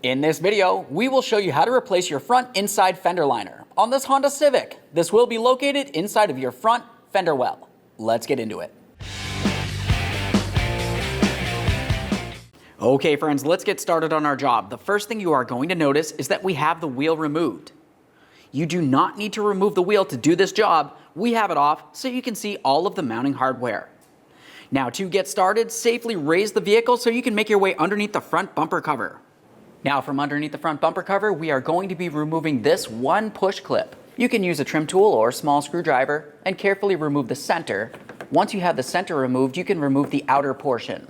In this video, we will show you how to replace your front inside fender liner on this Honda Civic. This will be located inside of your front fender well. Let's get into it. Okay friends, let's get started on our job. The first thing you are going to notice is that we have the wheel removed. You do not need to remove the wheel to do this job. We have it off so you can see all of the mounting hardware. Now to get started, safely raise the vehicle so you can make your way underneath the front bumper cover. Now from underneath the front bumper cover, we are going to be removing this one push clip. You can use a trim tool or a small screwdriver and carefully remove the center. Once you have the center removed, you can remove the outer portion.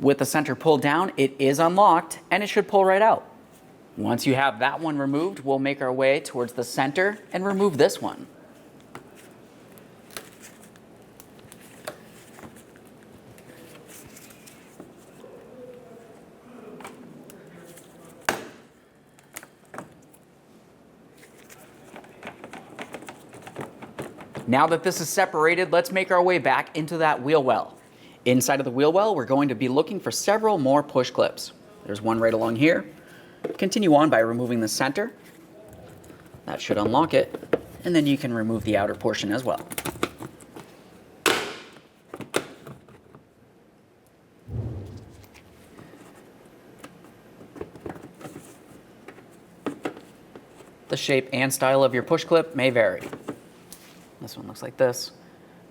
With the center pulled down, it is unlocked and it should pull right out. Once you have that one removed, we'll make our way towards the center and remove this one. Now that this is separated, let's make our way back into that wheel well. Inside of the wheel well, we're going to be looking for several more push clips. There's one right along here. Continue on by removing the center. That should unlock it. And then you can remove the outer portion as well. The shape and style of your push clip may vary. This one looks like this.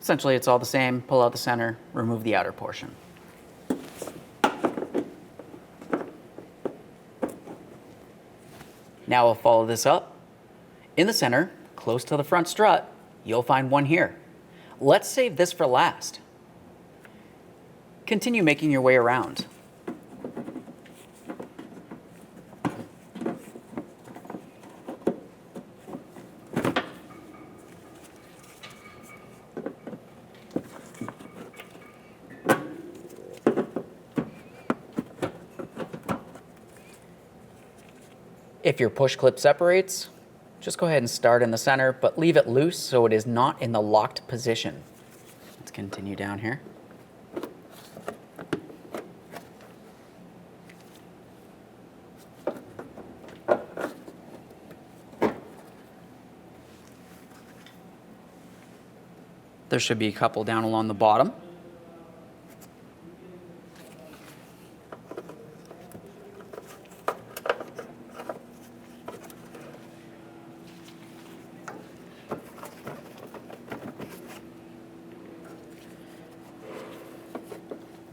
Essentially, it's all the same. Pull out the center, remove the outer portion. Now we'll follow this up. In the center, close to the front strut, you'll find one here. Let's save this for last. Continue making your way around. If your push clip separates, just go ahead and start in the center, but leave it loose so it is not in the locked position. Let's continue down here. There should be a couple down along the bottom.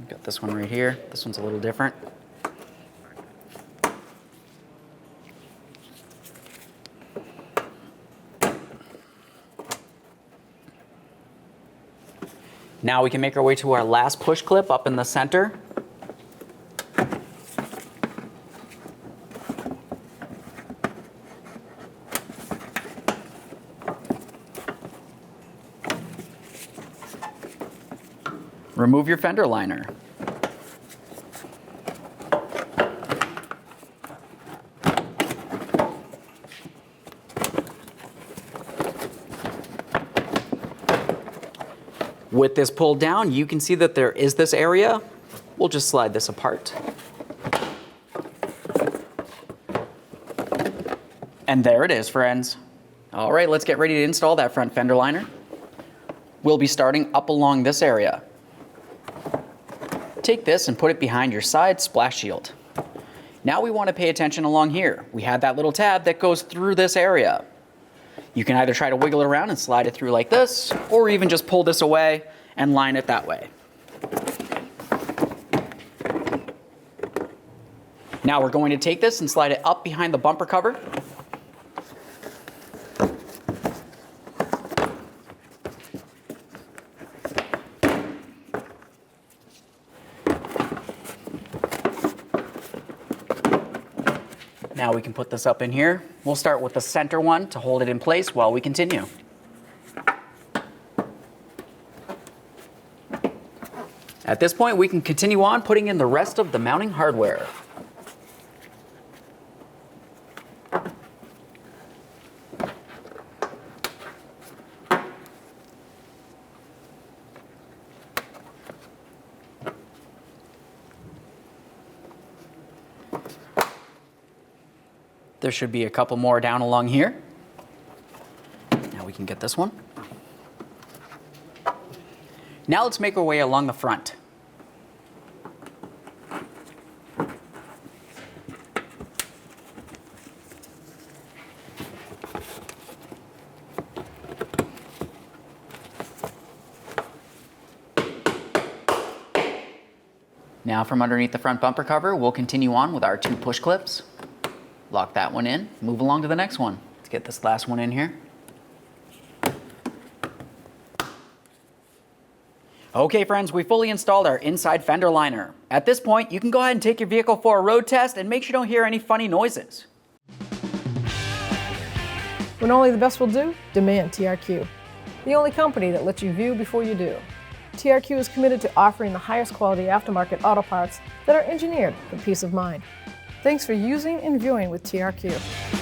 Got this one right here. This one's a little different. Now we can make our way to our last push clip up in the center. Remove your fender liner. With this pulled down, you can see that there is this area. We'll just slide this apart. And there it is, friends. All right, let's get ready to install that front fender liner. We'll be starting up along this area. Take this and put it behind your side splash shield. Now we want to pay attention along here. We have that little tab that goes through this area. You can either try to wiggle it around and slide it through like this, or even just pull this away and line it that way. Now we're going to take this and slide it up behind the bumper cover. Now we can put this up in here. We'll start with the center one to hold it in place while we continue. At this point, we can continue on putting in the rest of the mounting hardware. There should be a couple more down along here. Now we can get this one. Now let's make our way along the front. Now from underneath the front bumper cover, we'll continue on with our 2 push clips. Lock that one in, move along to the next one. Let's get this last one in here. Okay friends, we fully installed our inside fender liner. At this point, you can go ahead and take your vehicle for a road test and make sure you don't hear any funny noises. When only the best will do, demand TRQ. The only company that lets you view before you do. TRQ is committed to offering the highest quality aftermarket auto parts that are engineered for peace of mind. Thanks for using and viewing with TRQ.